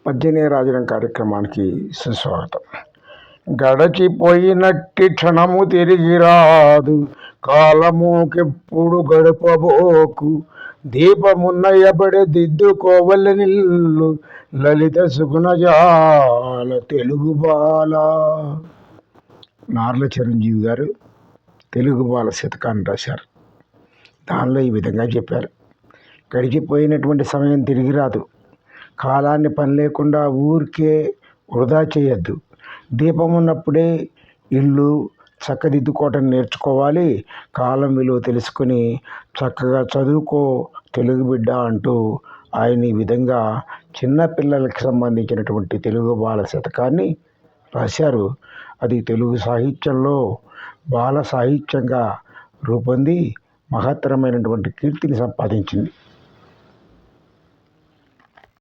పద్యనే రాజనం కార్యక్రమానికి సుస్వాగతం. గడచిపోయినట్టి క్షణము తిరిగి రాదు, కాలముకెప్పుడు గడపబోకు. దీపమున్నయబడి దిద్దుకోవల నిల్లు, లలిత సుగుణజాల తెలుగు బాల. నార్ల చిరంజీవి గారు తెలుగు బాల శతకాన్ని రాశారు. దానిలో ఈ విధంగా చెప్పారు: గడిచిపోయినటువంటి సమయం తిరిగి రాదు, కాలాన్ని పని లేకుండా ఊరికే వృధా చేయొద్దు. దీపం ఉన్నప్పుడే ఇల్లు చక్కదిద్దుకోవటం నేర్చుకోవాలి. కాలం విలువ తెలుసుకుని చక్కగా చదువుకో తెలుగు బిడ్డ అంటూ ఆయన ఈ విధంగా చిన్నపిల్లలకి సంబంధించినటువంటి తెలుగు బాల శతకాన్ని రాశారు. అది తెలుగు సాహిత్యంలో బాల సాహిత్యంగా రూపొంది మహత్తరమైనటువంటి కీర్తిని సంపాదించింది.